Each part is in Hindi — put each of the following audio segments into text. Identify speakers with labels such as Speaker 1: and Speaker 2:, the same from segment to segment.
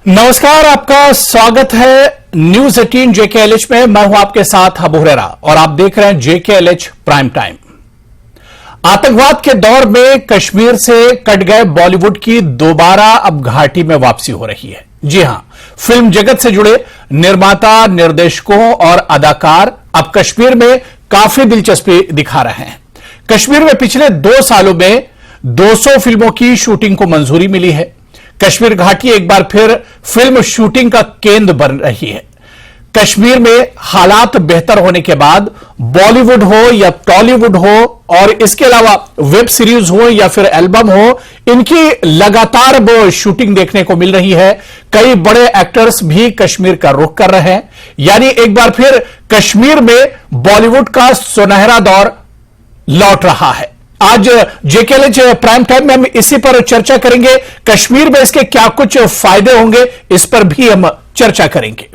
Speaker 1: नमस्कार, आपका स्वागत है न्यूज 18 JKLH में। मैं हूं आपके साथ अबू हुरैरा और आप देख रहे हैं JKLH प्राइम टाइम। आतंकवाद के दौर में कश्मीर से कट गए बॉलीवुड की दोबारा अब घाटी में वापसी हो रही है। जी हां, फिल्म जगत से जुड़े निर्माता, निर्देशकों और अदाकार अब कश्मीर में काफी दिलचस्पी दिखा रहे हैं। कश्मीर में पिछले 2 सालों में 200 फिल्मों की शूटिंग को मंजूरी मिली है। कश्मीर घाटी एक बार फिर फिल्म शूटिंग का केंद्र बन रही है। कश्मीर में हालात बेहतर होने के बाद बॉलीवुड हो या टॉलीवुड हो और इसके अलावा वेब सीरीज हो या फिर एल्बम हो, इनकी लगातार अब शूटिंग देखने को मिल रही है। कई बड़े एक्टर्स भी कश्मीर का रुख कर रहे हैं, यानी एक बार फिर कश्मीर में बॉलीवुड का सुनहरा दौर लौट रहा है। आज JKLH प्राइम टाइम में हम इसी पर चर्चा करेंगे। कश्मीर में इसके क्या कुछ फायदे होंगे, इस पर भी हम चर्चा करेंगे।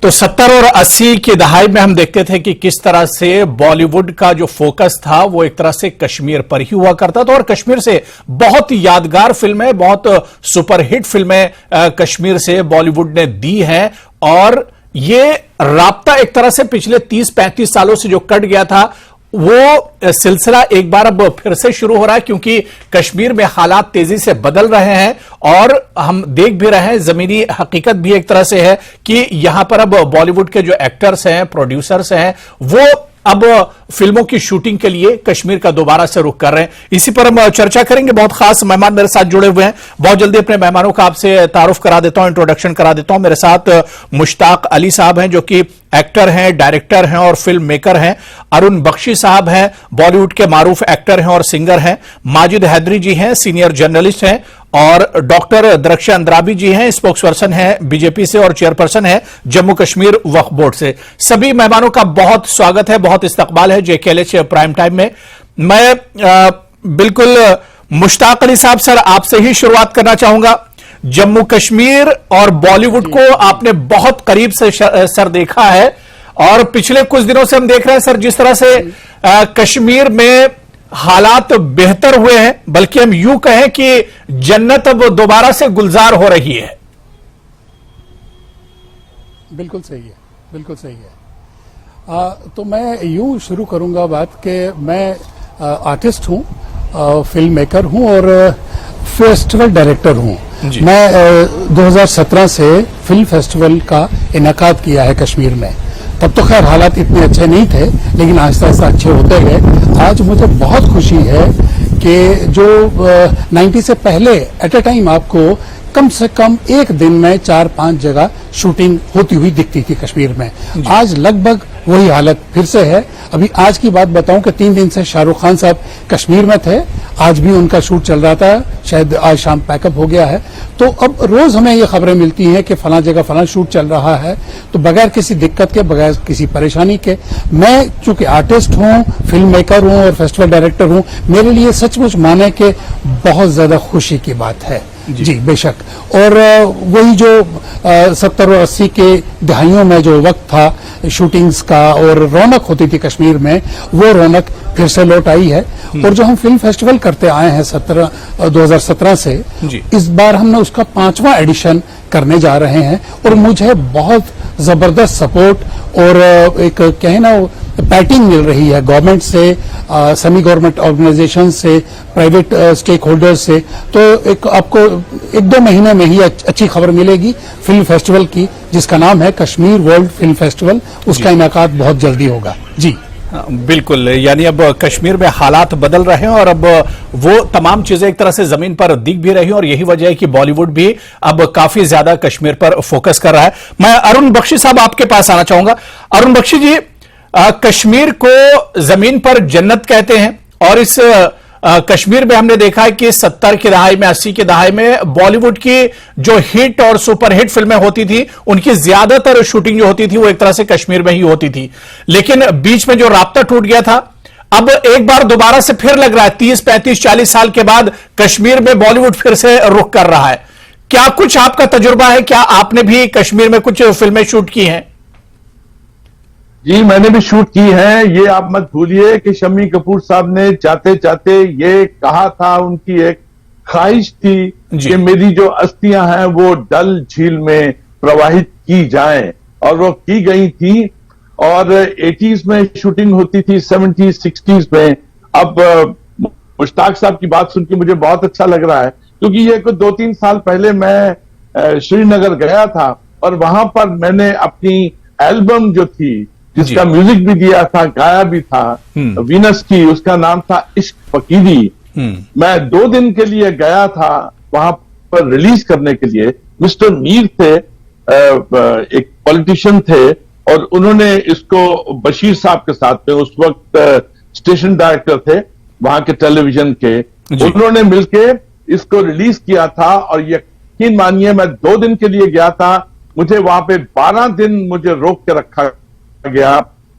Speaker 1: तो 70 और 80 की दहाई में हम देखते थे कि किस तरह से बॉलीवुड का जो फोकस था वो एक तरह से कश्मीर पर ही हुआ करता था और कश्मीर से बहुत यादगार फिल्में, बहुत सुपरहिट फिल्में कश्मीर से बॉलीवुड ने दी हैं। और ये राब्ता एक तरह से पिछले 30-35 सालों से जो कट गया था, वो सिलसिला एक बार अब फिर से शुरू हो रहा है, क्योंकि कश्मीर में हालात तेजी से बदल रहे हैं और हम देख भी रहे हैं, जमीनी हकीकत भी एक तरह से है कि यहां पर अब बॉलीवुड के जो एक्टर्स हैं, प्रोड्यूसर्स हैं, वो अब फिल्मों की शूटिंग के लिए कश्मीर का दोबारा से रुख कर रहे हैं। इसी पर हम चर्चा करेंगे। बहुत खास मेहमान मेरे साथ जुड़े हुए हैं। बहुत जल्दी अपने मेहमानों का आपसे तारुफ करा देता हूं, इंट्रोडक्शन करा देता हूं। मेरे साथ मुश्ताक अली साहब हैं, जो कि एक्टर हैं, डायरेक्टर हैं और फिल्म मेकर हैं। अरुण बख्शी साहब हैं, बॉलीवुड के मारूफ एक्टर हैं और सिंगर हैं। माजिद हैदरी जी हैं, सीनियर जर्नलिस्ट हैं। और डॉक्टर दरख्श अंद्राबी जी हैं, स्पोक्स पर्सन हैं बीजेपी से और चेयरपर्सन हैं जम्मू कश्मीर वक्फ बोर्ड से। सभी मेहमानों का बहुत स्वागत है, बहुत इस्तकबाल है JKLH प्राइम टाइम में। मैं बिल्कुल मुश्ताक अली साहब, सर आपसे ही शुरुआत करना चाहूंगा। जम्मू कश्मीर और बॉलीवुड को आपने बहुत करीब से सर देखा है और पिछले कुछ दिनों से हम देख रहे हैं सर, जिस तरह से कश्मीर में हालात बेहतर हुए हैं, बल्कि हम यूं कहें कि जन्नत अब दोबारा से गुलजार हो रही है।
Speaker 2: बिल्कुल सही है, बिल्कुल सही है। तो मैं यूं शुरू करूंगा बात कि मैं आर्टिस्ट हूं, फिल्म मेकर हूं और फेस्टिवल डायरेक्टर हूं। मैं 2017 से फिल्म फेस्टिवल का इनेकाद किया है कश्मीर में। तब तो खैर हालात इतने अच्छे नहीं थे, लेकिन आहिस्ता आहिस्ता अच्छे होते गए। आज मुझे बहुत खुशी है कि जो 90 से पहले एट अ टाइम आपको कम से कम एक दिन में 4-5 जगह शूटिंग होती हुई दिखती थी कश्मीर में, आज लगभग वही हालत फिर से है। अभी आज की बात बताऊं कि 3 दिन से शाहरुख खान साहब कश्मीर में थे, आज भी उनका शूट चल रहा था, शायद आज शाम पैकअप हो गया है। तो अब रोज हमें ये खबरें मिलती हैं कि फला जगह फला शूट चल रहा है, तो बगैर किसी दिक्कत के, बगैर किसी परेशानी के, मैं चूंकि आर्टिस्ट हूं, फिल्म मेकर हूं और फेस्टिवल डायरेक्टर हूं, मेरे लिए सचमुच माने कि बहुत ज्यादा खुशी की बात है। जी बेशक। और वही जो 70 और 80 के दहाइयों में जो वक्त था शूटिंग्स का और रौनक होती थी कश्मीर में, वो रौनक फिर से लौट आई है। और जो हम फिल्म फेस्टिवल करते आए हैं 2017 से, इस बार हमने उसका 5वां एडिशन करने जा रहे हैं और मुझे बहुत जबरदस्त सपोर्ट और एक कहे ना बैटिंग मिल रही है गवर्नमेंट से, सेमी गवर्नमेंट ऑर्गेनाइजेशन से, प्राइवेट स्टेक होल्डर्स से। तो एक आपको 1-2 महीने में ही अच्छी खबर मिलेगी फिल्म फेस्टिवल की, जिसका नाम है कश्मीर वर्ल्ड फिल्म फेस्टिवल। उसका इनेकाद बहुत जल्दी होगा। जी
Speaker 1: बिल्कुल, यानी अब कश्मीर में हालात बदल रहे हैं और अब वो तमाम चीजें एक तरह से जमीन पर दिख भी रही हैं और यही वजह है कि बॉलीवुड भी अब काफी ज्यादा कश्मीर पर फोकस कर रहा है। मैं अरुण बख्शी साहब आपके पास आना चाहूंगा। अरुण बख्शी जी, कश्मीर को जमीन पर जन्नत कहते हैं और इस कश्मीर में हमने देखा है कि 70 की दहाई में, 80 की दहाई में बॉलीवुड की जो हिट और सुपरहिट फिल्में होती थी, उनकी ज्यादातर शूटिंग जो होती थी वो एक तरह से कश्मीर में ही होती थी। लेकिन बीच में जो राब्ता टूट गया था, अब एक बार दोबारा से फिर लग रहा है 30, 35, 40 साल के बाद कश्मीर में बॉलीवुड फिर से रुख कर रहा है। क्या कुछ आपका तजुर्बा है? क्या आपने भी कश्मीर में कुछ फिल्में शूट की हैं?
Speaker 3: जी, मैंने भी शूट की है। ये आप मत भूलिए कि शम्मी कपूर साहब ने चाहते चाहते ये कहा था, उनकी एक ख्वाहिश थी कि मेरी जो अस्थियां हैं वो डल झील में प्रवाहित की जाएं, और वो की गई थी। और 80s में शूटिंग होती थी, 70s 60s में। अब मुश्ताक साहब की बात सुन के मुझे बहुत अच्छा लग रहा है, क्योंकि ये कुछ 2-3 साल पहले मैं श्रीनगर गया था, और वहां पर मैंने अपनी एल्बम जो थी, जिसका म्यूजिक भी दिया था, गाया भी था, वीनस की, उसका नाम था इश्क फकीरी। मैं 2 दिन के लिए गया था वहां पर रिलीज करने के लिए। मिस्टर मीर थे, एक पॉलिटिशियन थे, और उन्होंने इसको बशीर साहब के साथ में, उस वक्त स्टेशन डायरेक्टर थे वहां के टेलीविजन के, उन्होंने मिलके इसको रिलीज किया था। और यकीन मानिए, मैं 2 दिन के लिए गया था, मुझे वहां पे 12 दिन मुझे रोक के रखा गया,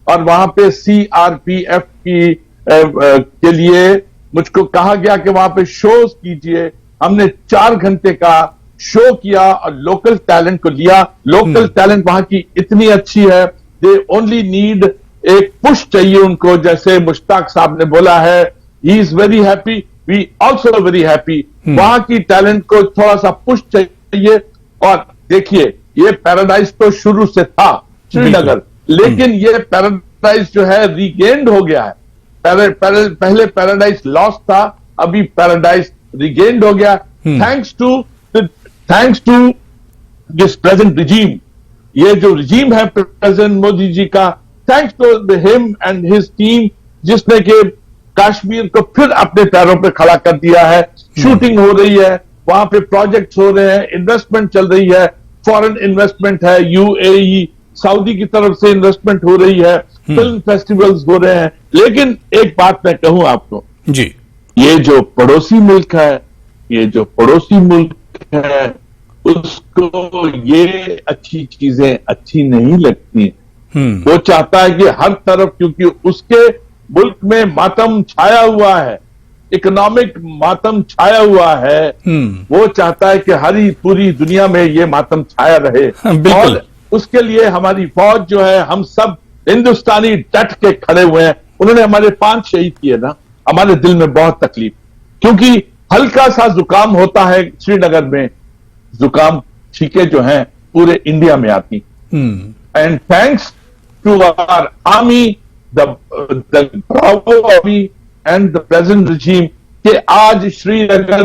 Speaker 3: और वहां पे CRPF के लिए मुझको कहा गया कि वहां पे शोज कीजिए। हमने 4 घंटे का शो किया और लोकल टैलेंट को लिया। लोकल टैलेंट वहां की इतनी अच्छी है, दे ओनली नीड एक पुश चाहिए उनको। जैसे मुश्ताक साहब ने बोला है, he is very happy, we also very happy. वहां की टैलेंट को थोड़ा सा पुश चाहिए। और देखिए, ये पैराडाइज तो शुरू से था श्रीनगर, लेकिन ये पैराडाइज जो है रीगेन्ड हो गया है। पहले पैराडाइज लॉस था, अभी पैराडाइज रीगेन्ड हो गया, thanks to this present regime. ये जो रिजीम है प्रेसिडेंट मोदी जी का, thanks to him and his team, जिसने कि कश्मीर को फिर अपने पैरों पे खड़ा कर दिया है। शूटिंग हो रही है, वहां पे प्रोजेक्ट्स हो रहे हैं, इन्वेस्टमेंट चल रही है, फॉरेन इन्वेस्टमेंट है, UAE सऊदी की तरफ से इन्वेस्टमेंट हो रही है, फिल्म फेस्टिवल्स हो रहे हैं। लेकिन एक बात मैं कहूं आपको
Speaker 1: जी,
Speaker 3: ये जो पड़ोसी मुल्क है, उसको ये अच्छी चीजें अच्छी नहीं लगती। वो चाहता है कि हर तरफ, क्योंकि उसके मुल्क में मातम छाया हुआ है, इकोनॉमिक मातम छाया हुआ है, वो चाहता है कि पूरी दुनिया में ये मातम छाया रहे। और उसके लिए हमारी फौज जो है, हम सब हिंदुस्तानी डट के खड़े हुए हैं। उन्होंने हमारे 5 शहीद किए ना, हमारे दिल में बहुत तकलीफ, क्योंकि हल्का सा जुकाम होता है श्रीनगर में, जुकाम छींके जो हैं पूरे इंडिया में आती। And thanks to our army, the bravo army and the present regime, कि आज श्रीनगर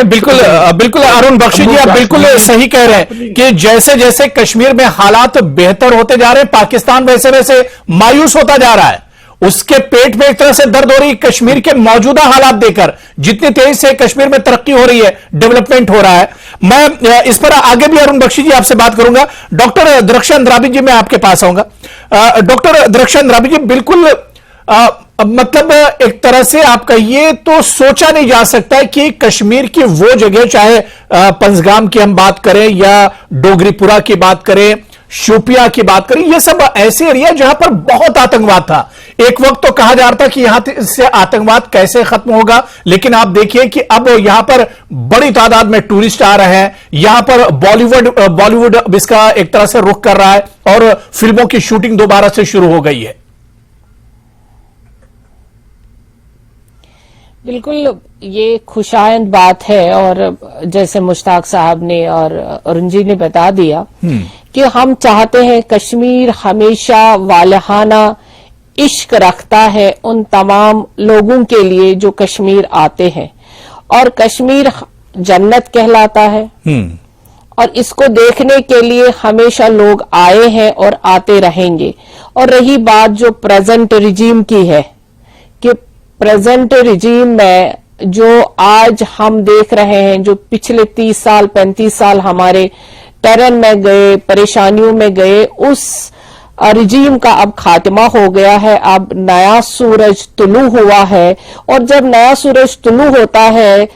Speaker 1: बिल्कुल अरुण बख्शी जी, आप बिल्कुल सही कह रहे हैं कि जैसे जैसे कश्मीर में हालात बेहतर होते जा रहे हैं, पाकिस्तान वैसे वैसे मायूस होता जा रहा है। उसके पेट में एक तरह से दर्द हो रही है कश्मीर के मौजूदा हालात देखकर, जितनी तेजी से कश्मीर में तरक्की हो रही है, डेवलपमेंट हो रहा है। मैं इस पर आगे भी अरुण बख्शी जी आपसे बात करूंगा। डॉक्टर दरख्शान राबी जी, मैं आपके पास आऊंगा। डॉक्टर दरख्शान राबी जी, बिल्कुल मतलब एक तरह से आप कहिए तो सोचा नहीं जा सकता है कि कश्मीर की वो जगह, चाहे पंजगाम की हम बात करें या डोगरीपुरा की बात करें, शोपिया की बात करें, ये सब ऐसे एरिया जहां पर बहुत आतंकवाद था। एक वक्त तो कहा जा रहा था कि यहां से आतंकवाद कैसे खत्म होगा, लेकिन आप देखिए कि अब यहां पर बड़ी तादाद में टूरिस्ट आ रहे हैं। यहां पर बॉलीवुड इसका एक तरह से रुख कर रहा है और फिल्मों की शूटिंग दोबारा से शुरू हो गई है।
Speaker 4: बिल्कुल, ये खुशाइंद बात है। और जैसे मुश्ताक साहब ने और अरुण जी ने बता दिया कि हम चाहते हैं, कश्मीर हमेशा वालहाना इश्क रखता है उन तमाम लोगों के लिए जो कश्मीर आते हैं, और कश्मीर जन्नत कहलाता है। और इसको देखने के लिए हमेशा लोग आए हैं और आते रहेंगे। और रही बात जो प्रेजेंट रिजीम की है, कि प्रेजेंट रिजीम में जो आज हम देख रहे हैं, जो पिछले 30 साल 35 साल हमारे टेरर में गए, परेशानियों में गए, उस रिजीम का अब खात्मा हो गया है, अब नया सूरज तुलू हुआ है, और जब नया सूरज तुलू होता है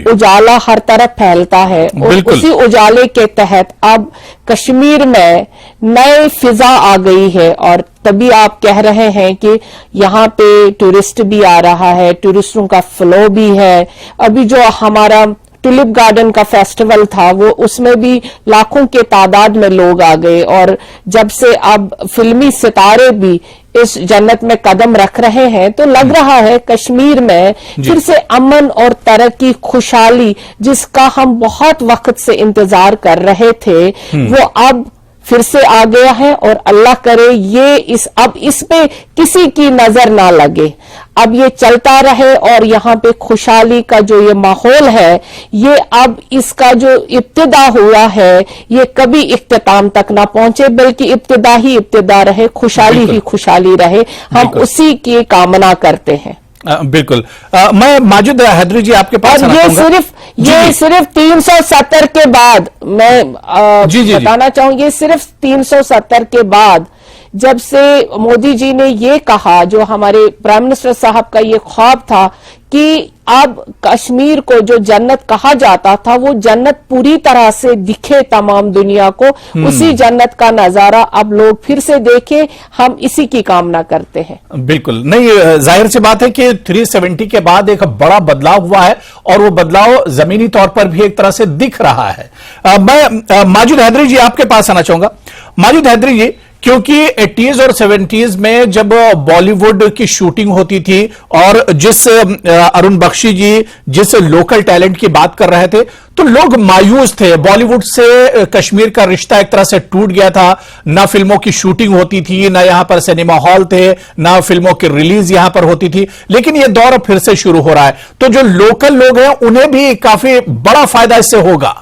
Speaker 4: उजाला हर तरफ फैलता है, और उसी उजाले के तहत अब कश्मीर में नई फिजा आ गई है। और तभी आप कह रहे हैं कि यहाँ पे टूरिस्ट भी आ रहा है, टूरिस्टों का फ्लो भी है। अभी जो हमारा टुलिप गार्डन का फेस्टिवल था वो उसमें भी लाखों के तादाद में लोग आ गए, और जब से अब फिल्मी सितारे भी इस जन्नत में कदम रख रहे हैं तो लग रहा है कश्मीर में फिर से अमन और तरक्की, खुशहाली जिसका हम बहुत वक्त से इंतजार कर रहे थे वो अब फिर से आ गया है। और अल्लाह करे ये अब इस पे किसी की नजर ना लगे, अब ये चलता रहे, और यहाँ पे खुशहाली का जो ये माहौल है, ये अब इसका जो इब्तिदा हुआ है ये कभी इख्तिताम तक ना पहुंचे, बल्कि इब्तिदा ही इब्तिदा रहे, खुशहाली ही खुशहाली रहे। हम उसी की कामना करते हैं।
Speaker 1: बिल्कुल। मैं माजिद हैदरी जी आपके पास
Speaker 4: और ये सिर्फ 370 के बाद मैं बताना चाहूंगी, सिर्फ 370 के बाद जब से मोदी जी ने ये कहा, जो हमारे प्राइम मिनिस्टर साहब का ये ख्वाब था कि अब कश्मीर को जो जन्नत कहा जाता था वो जन्नत पूरी तरह से दिखे तमाम दुनिया को, उसी जन्नत का नजारा अब लोग फिर से देखें, हम इसी की कामना करते हैं।
Speaker 1: बिल्कुल। नहीं, जाहिर सी बात है कि 370 के बाद एक बड़ा बदलाव हुआ है, और वो बदलाव जमीनी तौर पर भी एक तरह से दिख रहा है। मैं माजिद हैदरी जी आपके पास आना चाहूंगा। माजिद हैदरी जी, क्योंकि 80s और 70s में जब बॉलीवुड की शूटिंग होती थी, और जिस अरुण बख्शी जी जिस लोकल टैलेंट की बात कर रहे थे, तो लोग मायूस थे। बॉलीवुड से कश्मीर का रिश्ता एक तरह से टूट गया था, ना फिल्मों की शूटिंग होती थी, ना यहां पर सिनेमा हॉल थे, ना फिल्मों की रिलीज यहां पर होती थी। लेकिन यह दौर फिर से शुरू हो रहा है, तो जो लोकल लोग हैं उन्हें भी काफी बड़ा फायदा इससे होगा।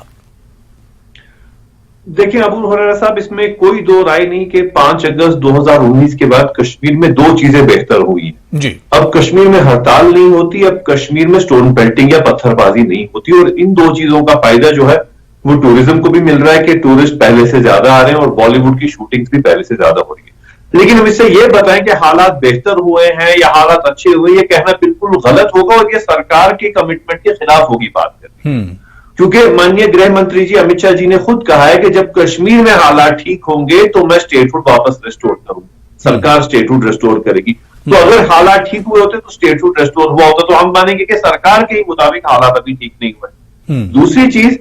Speaker 5: देखिए अबू हुरैरा साहब, इसमें कोई दो राय नहीं कि 5 अगस्त 2019 के बाद कश्मीर में दो चीजें बेहतर हुई जी। अब कश्मीर में हड़ताल नहीं होती, अब कश्मीर में स्टोन पेल्टिंग या पत्थरबाजी नहीं होती, और इन दो चीजों का फायदा जो है वो टूरिज्म को भी मिल रहा है कि टूरिस्ट पहले से ज्यादा आ रहे हैं और बॉलीवुड की शूटिंग भी पहले से ज्यादा हो रही है। लेकिन हम इससे ये बताएं कि हालात बेहतर हुए हैं या हालात अच्छे हुए, ये कहना बिल्कुल गलत होगा, और ये सरकार के कमिटमेंट के खिलाफ होगी बात करनी। क्योंकि माननीय गृह मंत्री जी अमित शाह जी ने खुद कहा है कि जब कश्मीर में हालात ठीक होंगे तो मैं स्टेटहुड वापस रिस्टोर करूंगा, सरकार स्टेटहुड रिस्टोर करेगी। तो अगर हालात ठीक हुए होते तो स्टेटहुड रिस्टोर हुआ होता, तो हम मानेंगे कि सरकार के ही मुताबिक हालात अभी ठीक नहीं हुए। दूसरी चीज,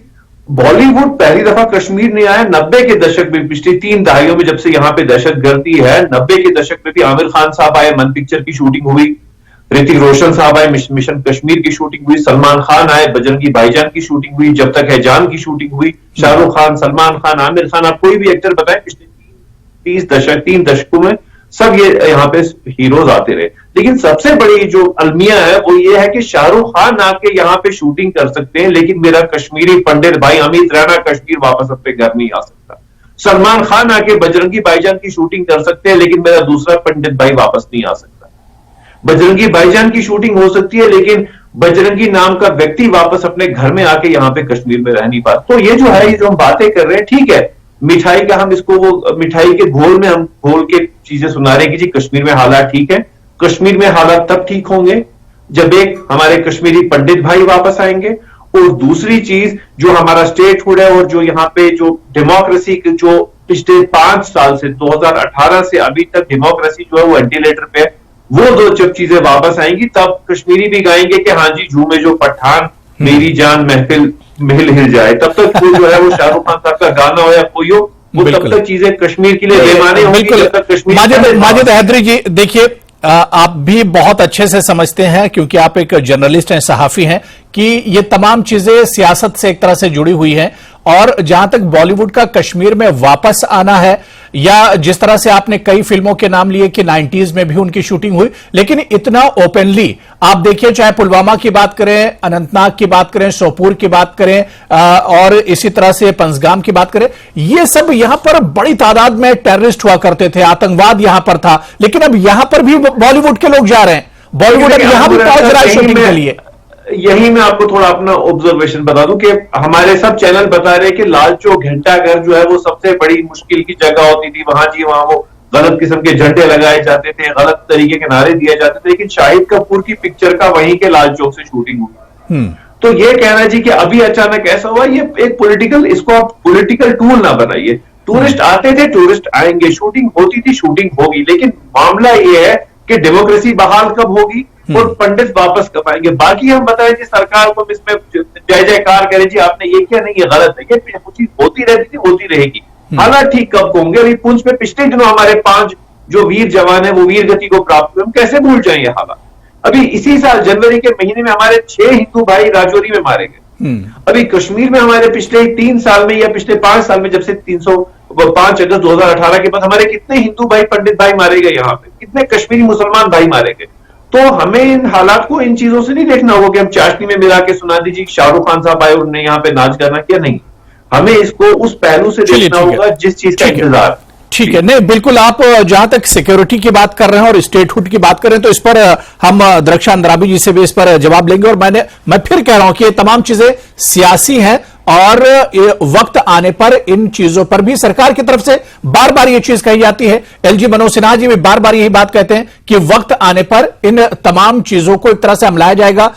Speaker 5: बॉलीवुड पहली दफा कश्मीर नहीं आया 90 के दशक में, पिछली 3 दहाइयों में जब से यहां पे दहशतगर्दी है। 90 के दशक में भी आमिर खान साहब आए, मन पिक्चर की शूटिंग हुई, ऋतिक रोशन साहब आए, मिशन कश्मीर की शूटिंग हुई, सलमान खान आए, बजरंगी भाईजान की शूटिंग हुई, जब तक है जान की शूटिंग हुई, शाहरुख खान, सलमान खान, आमिर खान, आप कोई भी एक्टर बताएं पिछले 3 दशकों में सब ये यहाँ पे हीरोज आते रहे। लेकिन सबसे बड़ी जो अलमिया है वो ये है कि शाहरुख खान आके यहाँ पे शूटिंग कर सकते हैं, लेकिन मेरा कश्मीरी पंडित भाई अमित रैना कश्मीर वापस अपने घर नहीं आ सकता। सलमान खान आके बजरंगी भाईजान की शूटिंग कर सकते हैं, लेकिन मेरा दूसरा पंडित भाई वापस नहीं आ सकता। बजरंगी भाईजान की शूटिंग हो सकती है, लेकिन बजरंगी नाम का व्यक्ति वापस अपने घर में आके यहाँ पे कश्मीर में रह नहीं पाता। तो ये जो है, ये जो हम बातें कर रहे हैं, ठीक है, मिठाई का हम इसको वो मिठाई के घोल में हम घोल के चीजें सुना रहे हैं कि जी कश्मीर में हालात ठीक है। कश्मीर में हालात तब ठीक होंगे जब एक हमारे कश्मीरी पंडित भाई वापस आएंगे, और दूसरी चीज जो हमारा स्टेटहुड है और जो यहाँ पे जो डेमोक्रेसी के जो पिछले 5 साल से 2018 से अभी तक डेमोक्रेसी जो है वो वेंटिलेटर पे है, वो दो जब चीजें वापस आएंगी तब कश्मीरी भी गाएंगे कि हाँ जी झूमे जो पठान मेरी जान महफिल महल हिल जाए। तब तक वो जो है वो शाहरुख खान साहब का गाना हो या कोई हो, वो तब तक चीजें कश्मीर के लिए बेमानी होंगी जब तक कश्मीर।
Speaker 1: माजिद हैदरी जी, देखिए आप भी बहुत अच्छे से समझते हैं, क्योंकि आप एक जर्नलिस्ट हैं, सहाफी हैं, कि ये तमाम चीजें सियासत से एक तरह से जुड़ी हुई हैं। और जहां तक बॉलीवुड का कश्मीर में वापस आना है, या जिस तरह से आपने कई फिल्मों के नाम लिए कि 90s में भी उनकी शूटिंग हुई, लेकिन इतना ओपनली आप देखिए, चाहे पुलवामा की बात करें, अनंतनाग की बात करें, सोपोर की बात करें, और इसी तरह से पंजगाम की बात करें, ये सब यहां पर बड़ी तादाद में टेररिस्ट हुआ करते थे, आतंकवाद यहां पर था। लेकिन अब यहां पर भी बॉलीवुड के लोग जा रहे हैं, बॉलीवुड अब यहां भी पहुंच रहा है शूटिंग के लिए।
Speaker 5: यही मैं आपको थोड़ा अपना ऑब्जर्वेशन बता दूं कि हमारे सब चैनल बता रहे हैं कि लाल चौक घंटाघर जो है वो सबसे बड़ी मुश्किल की जगह होती थी, वहां जी वहां वो गलत किस्म के झंडे लगाए जाते थे, गलत तरीके के नारे दिए जाते थे, लेकिन शाहिद कपूर की पिक्चर का वहीं के लाल चौक से शूटिंग हुई। तो ये कहना जी कि अभी अचानक ऐसा हुआ, ये एक पॉलिटिकल, इसको आप पॉलिटिकल टूल ना बनाइए। टूरिस्ट आते थे, टूरिस्ट आएंगे, शूटिंग होती थी, शूटिंग होगी, लेकिन मामला ये है कि डेमोक्रेसी बहाल कब होगी और पंडित वापस कब आएंगे। बाकी हम बताएं जी सरकार को इसमें जय जयकार करें जी आपने ये किया, नहीं ये गलत है, ये चीज होती रहती थी, होती रहेगी। हालात ठीक कब होंगे? अभी पुंछ में पिछले दिनों हमारे 5 जो वीर जवान है वो वीर गति को प्राप्त हुए, हम कैसे भूल जाएं ये हालात। अभी इसी साल जनवरी के महीने में हमारे 6 हिंदू भाई राजौरी में मारे गए। अभी कश्मीर में हमारे पिछले 3 साल में या पिछले 5 साल में, जब से 5 अगस्त 2018 के बाद हमारे कितने हिंदू भाई पंडित भाई मारे गए, यहाँ पे कितने कश्मीरी मुसलमान भाई मारे गए। तो हमें इन हालात को इन चीजों से नहीं देखना होगा कि हम चाशनी में मिला के सुना दीजिए शाहरुख खान साहब आए उन्होंने यहाँ पे नाच करना किया, नहीं। हमें इसको उस पहलू से देखना होगा जिस चीज का इंतजार।
Speaker 1: ठीक है, नहीं बिल्कुल, आप जहां तक सिक्योरिटी की बात कर रहे हैं और स्टेटहुड की बात कर रहे हैं तो इस पर हम दरख्शान अंद्राबी जी से भी इस पर जवाब लेंगे। और मैं फिर कह रहा हूं कि ये तमाम चीजें सियासी हैं और वक्त आने पर इन चीजों पर भी सरकार की तरफ से बार बार ये चीज कही जाती है। एलजी मनोज सिन्हा जी भी बार बार यही बात कहते हैं कि वक्त आने पर इन तमाम चीजों को एक तरह से हमलाया जाएगा।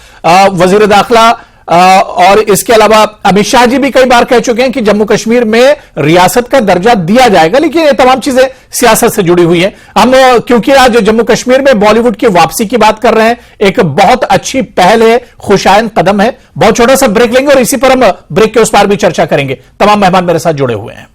Speaker 1: वजीर दाखिला और इसके अलावा अमित शाह जी भी कई बार कह चुके हैं कि जम्मू कश्मीर में रियासत का दर्जा दिया जाएगा, लेकिन ये तमाम चीजें सियासत से जुड़ी हुई हैं। हम क्योंकि आज जम्मू कश्मीर में बॉलीवुड की वापसी की बात कर रहे हैं, एक बहुत अच्छी पहल है, खुशायन कदम है। बहुत छोटा सा ब्रेक लेंगे और इसी पर हम ब्रेक के उस पार भी चर्चा करेंगे। तमाम मेहमान मेरे साथ जुड़े हुए हैं।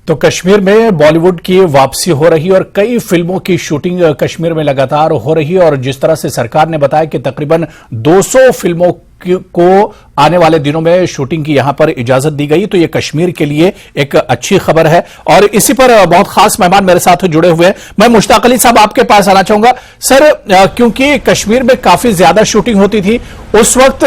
Speaker 1: तो कश्मीर में बॉलीवुड की वापसी हो रही और कई फिल्मों की शूटिंग कश्मीर में लगातार हो रही है। और जिस तरह से सरकार ने बताया कि तकरीबन 200 फिल्मों को आने वाले दिनों में शूटिंग की यहां पर इजाजत दी गई, तो यह कश्मीर के लिए एक अच्छी खबर है। और इसी पर बहुत खास मेहमान मेरे साथ जुड़े हुए हैं। मैं मुश्ताक अली साहब आपके पास आना चाहूंगा। सर, क्योंकि कश्मीर में काफी ज्यादा शूटिंग होती थी उस वक्त,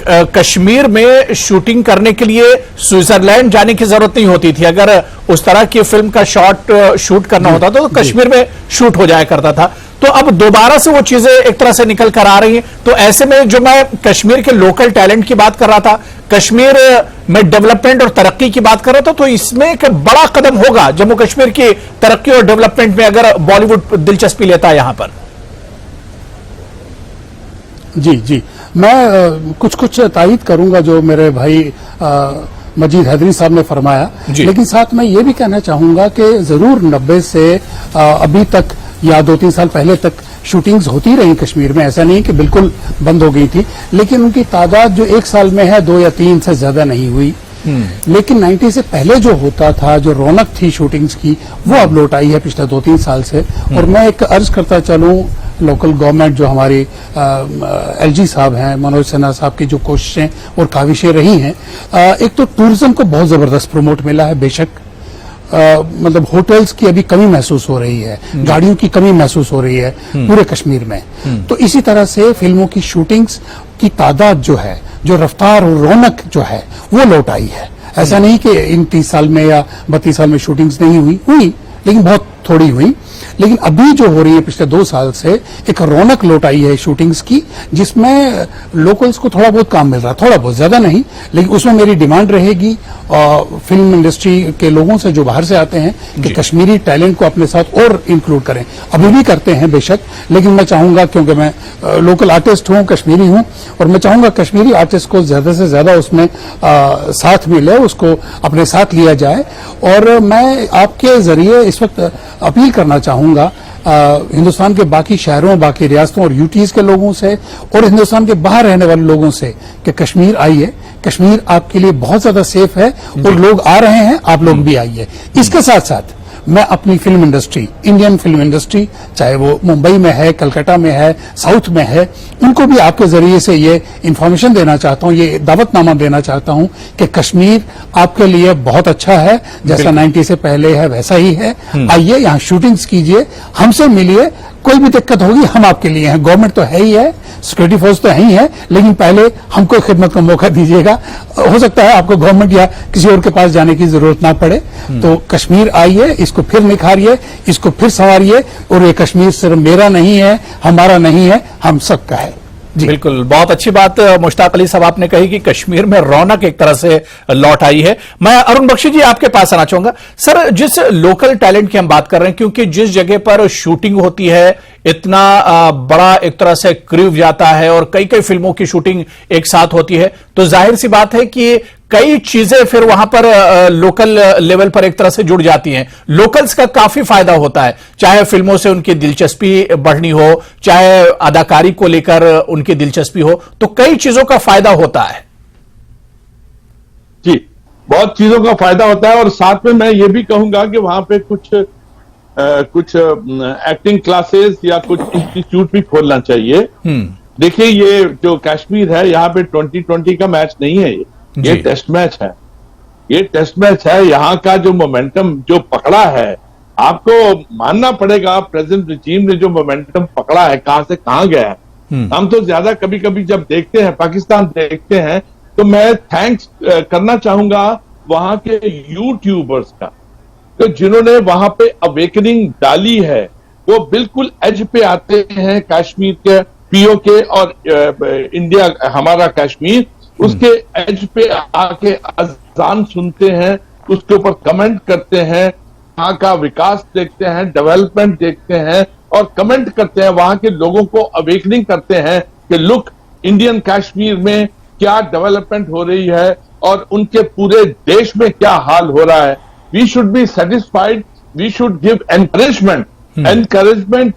Speaker 1: कश्मीर में शूटिंग करने के लिए स्विट्जरलैंड जाने की जरूरत नहीं होती थी। अगर उस तरह की फिल्म का शूट करना होता तो कश्मीर में शूट हो जाया करता था। तो अब दोबारा से वो चीजें एक तरह से निकल कर आ रही हैं। तो ऐसे में जो मैं कश्मीर के लोकल टैलेंट की बात कर रहा था, कश्मीर में डेवलपमेंट और तरक्की की बात कर रहा था, तो इसमें एक बड़ा कदम होगा जम्मू कश्मीर की तरक्की और डेवलपमेंट में अगर बॉलीवुड दिलचस्पी लेता है यहां पर।
Speaker 2: जी जी, मैं कुछ तायद करूंगा जो मेरे भाई मजीद हैदरी साहब ने फरमाया, लेकिन साथ मैं ये भी कहना चाहूंगा कि जरूर 90 से अभी तक या 2-3 साल पहले तक शूटिंग्स होती रही कश्मीर में, ऐसा नहीं कि बिल्कुल बंद हो गई थी, लेकिन उनकी तादाद जो 1 साल में है 2 या 3 से ज्यादा नहीं हुई। लेकिन 90 से पहले जो होता था, जो रौनक थी शूटिंग्स की, वो अब लौट आई है पिछले 2-3 साल से। और मैं एक अर्ज करता चलूं, लोकल गवर्नमेंट जो हमारी एलजी साहब हैं, मनोज सिन्हा साहब की जो कोशिशें और काविशें रही हैं, एक तो टूरिज्म को बहुत जबरदस्त प्रमोट मिला है। बेशक मतलब होटल्स की अभी कमी महसूस हो रही है, गाड़ियों की कमी महसूस हो रही है पूरे कश्मीर में। तो इसी तरह से फिल्मों की शूटिंग्स की तादाद जो है, जो रफ्तार और रौनक जो है, वो लौट आई है। ऐसा नहीं कि इन 30 साल में या 32 साल में शूटिंग्स नहीं हुई, लेकिन बहुत थोड़ी हुई। लेकिन अभी जो हो रही है पिछले 2 साल से, एक रौनक लौट आई है शूटिंग्स की, जिसमें लोकल्स को थोड़ा बहुत काम मिल रहा है, थोड़ा बहुत, ज्यादा नहीं। लेकिन उसमें मेरी डिमांड रहेगी फिल्म इंडस्ट्री के लोगों से जो बाहर से आते हैं कि कश्मीरी टैलेंट को अपने साथ और इंक्लूड करें। अभी भी करते हैं बेशक, लेकिन मैं चाहूंगा, क्योंकि मैं लोकल आर्टिस्ट हूं, कश्मीरी हूं, और मैं चाहूंगा कश्मीरी आर्टिस्ट को ज्यादा से ज्यादा उसमें साथ मिले, उसको अपने साथ लिया जाए। और मैं आपके जरिए इस वक्त अपील करना चाहूंगा हिंदुस्तान के बाकी शहरों, बाकी रियासतों और यूटीज के लोगों से और हिंदुस्तान के बाहर रहने वाले लोगों से कि कश्मीर आइए, कश्मीर आपके लिए बहुत ज्यादा सेफ है और लोग आ रहे हैं, आप लोग भी आइए। इसके साथ साथ मैं अपनी film industry, Indian film industry, चाहे वो मुंबई में है, कलकत्ता में है, साउथ में है, उनको भी आपके जरिए से ये इंफॉर्मेशन देना चाहता हूं, ये दावतनामा देना चाहता हूं कि कश्मीर आपके लिए बहुत अच्छा है, जैसा 90 से पहले है वैसा ही है। आइए, यहाँ शूटिंग्स कीजिए, हमसे मिलिए, कोई भी दिक्कत होगी हम आपके लिए हैं, गवर्नमेंट तो है ही है, सिक्योरिटी फोर्स तो है ही है, लेकिन पहले हमको खिदमत का मौका दीजिएगा। हो सकता है आपको गवर्नमेंट या किसी और के पास जाने की जरूरत ना पड़े। तो कश्मीर आइए, इसको फिर निखारिए, इसको फिर संवारिए, और ये कश्मीर सिर्फ मेरा नहीं है, हमारा नहीं है, हम सबका है।
Speaker 1: बिल्कुल, बहुत अच्छी बात मुश्ताक अली साहब आपने कही कि कश्मीर में रौनक एक तरह से लौट आई है। मैं अरुण बख्शी जी आपके पास आना चाहूंगा। सर, जिस लोकल टैलेंट की हम बात कर रहे हैं, क्योंकि जिस जगह पर शूटिंग होती है, इतना बड़ा एक तरह से क्रू जाता है और कई कई फिल्मों की शूटिंग एक साथ होती है, तो जाहिर सी बात है कि कई चीजें फिर वहां पर लोकल लेवल पर एक तरह से जुड़ जाती हैं। लोकल्स का काफी फायदा होता है, चाहे फिल्मों से उनकी दिलचस्पी बढ़नी हो, चाहे अदाकारी को लेकर उनकी दिलचस्पी हो, तो कई चीजों का फायदा होता है।
Speaker 3: जी, बहुत चीजों का फायदा होता है। और साथ में मैं ये भी कहूंगा कि वहां पे कुछ एक्टिंग क्लासेस या कुछ इंस्टीट्यूट भी खोलना चाहिए। देखिए, ये जो कश्मीर है, यहाँ पे 2020 का मैच नहीं है, ये टेस्ट मैच है। ये टेस्ट मैच है। यहाँ का जो मोमेंटम जो पकड़ा है, आपको मानना पड़ेगा, प्रेजेंट रिजीम ने जो मोमेंटम पकड़ा है, कहां से कहां गया है। हम तो ज्यादा कभी कभी जब देखते हैं, पाकिस्तान देखते हैं, तो मैं थैंक्स करना चाहूंगा वहां के यूट्यूबर्स का, तो जिन्होंने वहां पे अवेकनिंग डाली है। वो बिल्कुल एज पे आते हैं कश्मीर के पीओके और इंडिया, हमारा कश्मीर, उसके एज पे आके अजान सुनते हैं, उसके ऊपर कमेंट करते हैं, वहां का विकास देखते हैं, डेवलपमेंट देखते हैं और कमेंट करते हैं, वहां के लोगों को अवेकनिंग करते हैं कि लुक, इंडियन कश्मीर में क्या डेवलपमेंट हो रही है और उनके पूरे देश में क्या हाल हो रहा है। We should be satisfied, we should give encouragement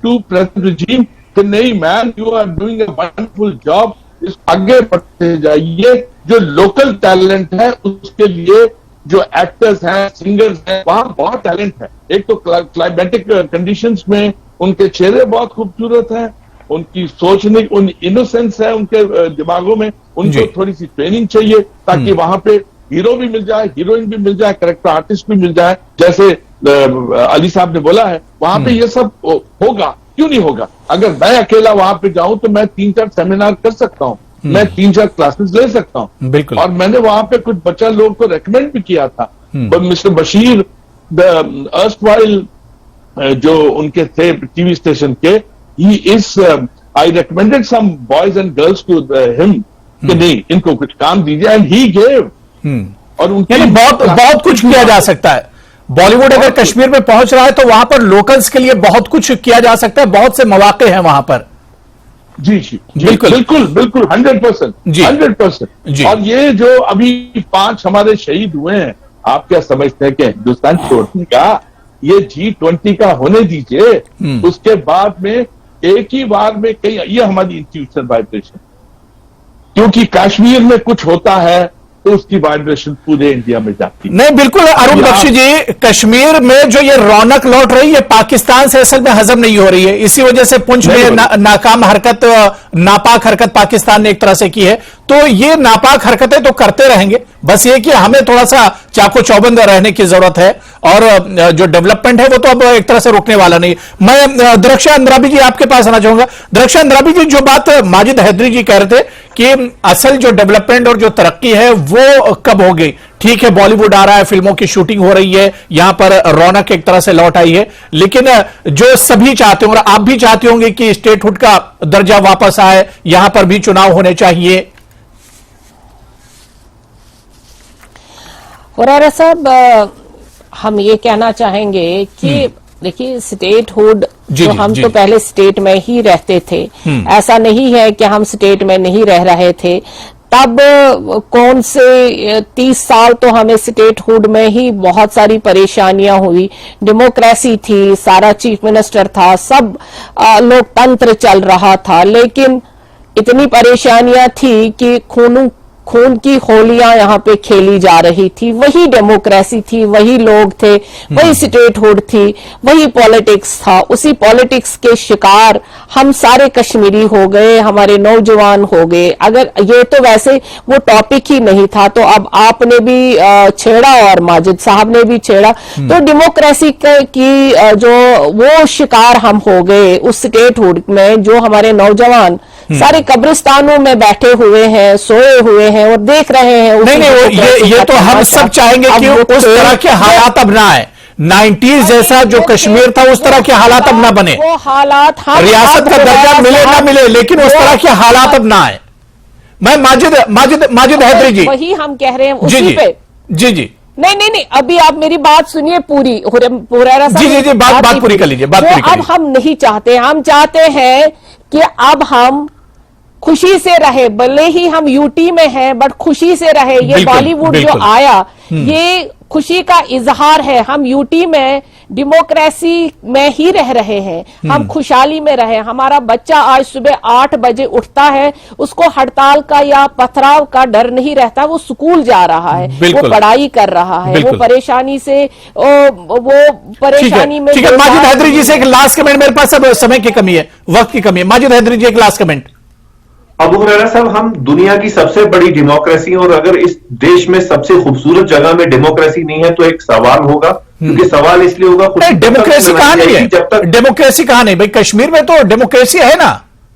Speaker 3: to present regime कि नहीं man, you are doing a wonderful job, इस आगे बढ़ते जाइए। जो लोकल टैलेंट है उसके लिए जो एक्टर्स हैं, सिंगर्स हैं, वहां बहुत टैलेंट है। एक तो क्लाइमेटिक कंडीशंस में उनके चेहरे बहुत खूबसूरत हैं, उनकी सोचने, उन इनोसेंस है उनके दिमागों में, उनको थोड़ी सी ट्रेनिंग चाहिए ताकि वहां पे हीरो भी मिल जाए, हीरोइन भी मिल जाए, कैरेक्टर आर्टिस्ट भी मिल जाए। जैसे अली साहब ने बोला है, वहां पे ये सब होगा, क्यों नहीं होगा। अगर मैं अकेला वहां पे जाऊं तो मैं 3-4 सेमिनार कर सकता हूं, मैं 3-4 क्लासेस ले सकता हूं। बिल्कुल। और मैंने वहां पे कुछ बच्चा लोगों को रेकमेंड भी किया था। मिस्टर बशीर, अर्स्टवाइल जो उनके थे टीवी स्टेशन के, he is, I recommended some boys and girls to him कि नहीं, इनको कुछ काम दीजिए, एंड ही गेव। और उनके
Speaker 1: बहुत कुछ किया जा सकता है। बॉलीवुड अगर कश्मीर में पहुंच रहा है तो वहां पर लोकल्स के लिए बहुत कुछ किया जा सकता है, बहुत से मौके हैं वहां पर।
Speaker 3: जी जी, बिल्कुल बिल्कुल बिल्कुल, 100%, 100%। और ये जो अभी 5 हमारे शहीद हुए हैं, आप क्या समझते हैं कि हिंदुस्तान छोड़ने का, ये G20 का होने दीजिए, उसके बाद में एक ही बार में कई, ये हमारी इंस्टीट्यूशनल वाइब्रेशन, क्योंकि कश्मीर में कुछ होता है तो उसकी वाइब्रेशन पूरे इंडिया में जाती है।
Speaker 1: नहीं, बिल्कुल अरुण बख्शी जी, कश्मीर में जो ये रौनक लौट रही है, पाकिस्तान से असल में हजम नहीं हो रही है। इसी वजह से पुंछ में नाकाम हरकत, नापाक हरकत पाकिस्तान ने एक तरह से की है। तो ये नापाक हरकतें तो करते रहेंगे, बस ये कि हमें थोड़ा सा चाको चौबंद रहने की जरूरत है, और जो डेवलपमेंट है वो तो अब एक तरह से रुकने वाला नहीं। मैं दरख्शां अंद्राबी जी आपके पास आना चाहूंगा। दरख्शां अंद्राबी जी, जो बात माजिद हैदरी जी कह रहे थे कि असल जो डेवलपमेंट और जो तरक्की है वो कब हो गई। ठीक है, बॉलीवुड आ रहा है, फिल्मों की शूटिंग हो रही है, यहां पर रौनक एक तरह से लौट आई है, लेकिन जो सभी चाहते होंगे, आप भी चाहते होंगे कि स्टेटहुड का दर्जा वापस आए, यहां पर भी चुनाव होने चाहिए।
Speaker 4: हुर्रारा साहब, हम ये कहना चाहेंगे कि देखिए, स्टेटहुड जो हम तो पहले स्टेट में ही रहते थे, ऐसा नहीं है कि हम स्टेट में नहीं रह रहे थे। तब कौन से 30 साल तो हमें स्टेटहुड में ही बहुत सारी परेशानियां हुई। डेमोक्रेसी थी, सारा चीफ मिनिस्टर था, सब लोकतंत्र चल रहा था, लेकिन इतनी परेशानियां थी कि खून की होलियां यहाँ पे खेली जा रही थी। वही डेमोक्रेसी थी, वही लोग थे, वही स्टेटहुड थी, वही पॉलिटिक्स था। उसी पॉलिटिक्स के शिकार हम सारे कश्मीरी हो गए, हमारे नौजवान हो गए। अगर ये तो वैसे वो टॉपिक ही नहीं था, तो अब आपने भी छेड़ा और माजिद साहब ने भी छेड़ा, तो डेमोक्रेसी की जो वो शिकार हम हो गए उस स्टेटहुड में, जो हमारे नौजवान सारे कब्रिस्तानों में बैठे हुए हैं, सोए हुए हैं और देख रहे हैं।
Speaker 1: नहीं, ये तो हम सब चाहेंगे कि उस तरह के हालात अब ना आए। 90s जैसा जो कश्मीर था उस तरह के हालात अब ना बने।
Speaker 4: वो हालात
Speaker 1: रियासत का दर्जा मिले ना मिले, लेकिन उस तरह के हालात अब ना आए। मैं माजिद हैदरी जी,
Speaker 4: वही हम कह रहे हैं उसी पे।
Speaker 1: जी
Speaker 4: नहीं, अभी आप मेरी बात सुनिए पूरी। हुरैरा साहब
Speaker 1: जी, बात पूरी कर लीजिए, बात पूरी कर लीजिए।
Speaker 4: अब हम नहीं चाहते, हम चाहते हैं कि अब हम खुशी से रहे, भले ही हम यूटी में हैं बट खुशी से रहे। ये बॉलीवुड जो आया ये खुशी का इजहार है। हम यूटी में डेमोक्रेसी में ही रह रहे हैं, हम खुशहाली में रहे। हमारा बच्चा आज सुबह 8 बजे उठता है, उसको हड़ताल का या पथराव का डर नहीं रहता। वो स्कूल जा रहा है, वो पढ़ाई कर रहा है, वो परेशानी से वो परेशानी में।
Speaker 1: ठीक है, माजिद हैदरी जी से एक लास्ट कमेंट। मेरे पास अब समय की कमी है, वक्त की कमी है। माजिद हैदरी जी, एक लास्ट कमेंट।
Speaker 5: अबू हुरैरा साहब, हम दुनिया की सबसे बड़ी डेमोक्रेसी, और अगर इस देश में सबसे खूबसूरत जगह में डेमोक्रेसी नहीं है तो एक सवाल होगा, क्योंकि सवाल इसलिए होगा
Speaker 1: डेमोक्रेसी कहां नहीं है,
Speaker 5: जब तक
Speaker 1: डेमोक्रेसी कहां नहीं भाई, कश्मीर में तो डेमोक्रेसी है ना,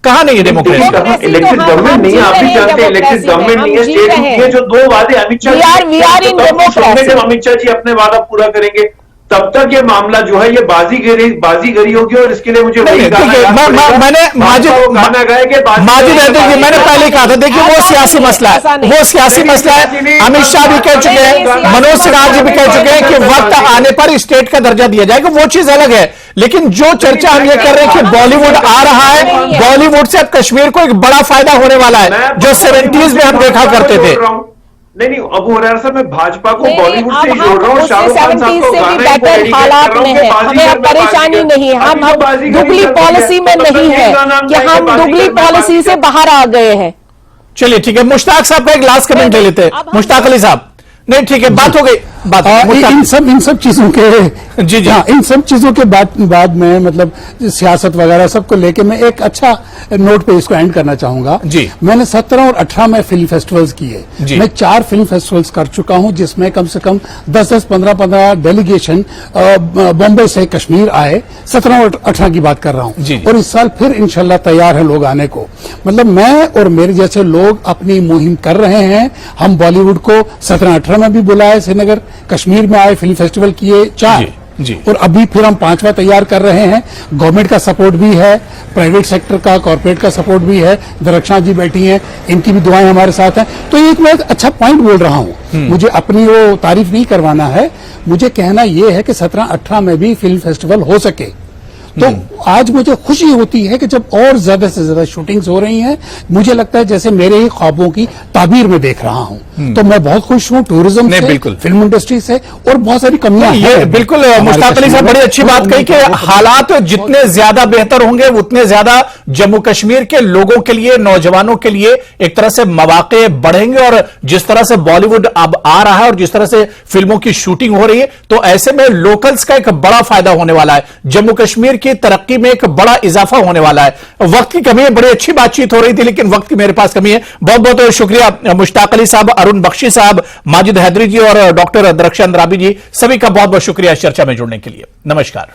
Speaker 1: कहां नहीं है डेमोक्रेसी?
Speaker 5: इलेक्टेड गवर्नमेंट नहीं है, आप भी जानते हैं इलेक्टेड गवर्नमेंट नहीं है, स्टेट के जो 2 वादे अमित शाह अमित शाह जी अपने वादा पूरा करेंगे, तब तक ये मामला जो है ये बाजीगरी होगी। और इसके लिए मुझे
Speaker 1: मैंने पहले कहा था, देखिए वो सियासी मसला है, वो सियासी मसला है। अमित शाह भी कह चुके हैं, मनोज सिन्हा जी भी कह चुके हैं कि वक्त आने पर स्टेट का दर्जा दिया जाएगा, वो चीज अलग है। लेकिन जो चर्चा हम ये कर रहे हैं कि बॉलीवुड आ रहा है, बॉलीवुड से अब कश्मीर को एक बड़ा फायदा होने वाला है, जो 70s में हम देखा करते थे।
Speaker 5: नहीं, अबू हुरैरा साहब, मैं भाजपा को बॉलीवुड से जोड़ रहा हूँ। शाहरुख खान साहब को
Speaker 4: बेटर हालात में है, हमें अब परेशानी नहीं, हम अब दुगली पॉलिसी में नहीं है कि हम दुगली पॉलिसी से बाहर आ गए हैं।
Speaker 1: चलिए ठीक है, मुश्ताक साहब का एक लास्ट कमेंट ले लेते हैं। मुश्ताक अली साहब, नहीं ठीक है, बात हो गई।
Speaker 2: इन सब चीजों के
Speaker 1: जी
Speaker 2: इन सब चीजों के बाद में मतलब सियासत वगैरह सबको लेके मैं एक अच्छा नोट पे इसको एंड करना चाहूंगा।
Speaker 1: जी,
Speaker 2: मैंने 17 और 18 में फिल्म फेस्टिवल्स किए। मैं 4 फिल्म फेस्टिवल्स कर चुका हूं, जिसमें कम से कम 10-10, 15-15 डेलीगेशन बॉम्बे से कश्मीर आए। 17 और 18 की बात कर रहा हूं, और इस साल फिर इंशाल्लाह तैयार है लोग आने को। मतलब मैं और मेरे जैसे लोग अपनी मुहिम कर रहे हैं। हम बॉलीवुड को 17-18 में भी बुलाए, श्रीनगर कश्मीर में आए, फिल्म फेस्टिवल किए 4, और अभी फिर हम 5वां तैयार कर रहे हैं। गवर्नमेंट का सपोर्ट भी है, प्राइवेट सेक्टर का, कॉर्पोरेट का सपोर्ट भी है। दरख्शां जी बैठी हैं, इनकी भी दुआएं हमारे साथ हैं। तो एक मैं अच्छा पॉइंट बोल रहा हूं, मुझे अपनी वो तारीफ नहीं करवाना है, मुझे कहना यह है कि 17-18 में भी फिल्म फेस्टिवल हो सके। तो आज मुझे खुशी होती है कि जब और ज्यादा से ज्यादा शूटिंग्स हो रही हैं, मुझे लगता है जैसे मेरे ही ख्वाबों की ताबीर में देख रहा हूं। तो मैं बहुत खुश हूं टूरिज्म से,
Speaker 1: बिल्कुल
Speaker 2: फिल्म इंडस्ट्री से, और बहुत सारी कमियां हैं।
Speaker 1: बिल्कुल मुश्ताक अली साहब बड़ी अच्छी बात कही कि हालात जितने ज्यादा बेहतर होंगे उतने ज्यादा जम्मू कश्मीर के लोगों के लिए, नौजवानों के लिए एक तरह से मौके बढ़ेंगे। और जिस तरह से बॉलीवुड अब आ रहा है और जिस तरह से फिल्मों की शूटिंग हो रही है, तो ऐसे में लोकल्स का एक बड़ा फायदा होने वाला है। जम्मू कश्मीर की तरक्की में एक बड़ा इजाफा होने वाला है। वक्त की कमी है, बड़ी अच्छी बातचीत हो रही थी, लेकिन वक्त की मेरे पास कमी है। बहुत बहुत शुक्रिया मुश्ताक अली साहब, अरुण बख्शी साहब, माजिद हैदरी जी और डॉक्टर दरख्शान राबी जी, सभी का बहुत बहुत शुक्रिया इस चर्चा में जुड़ने के लिए। नमस्कार।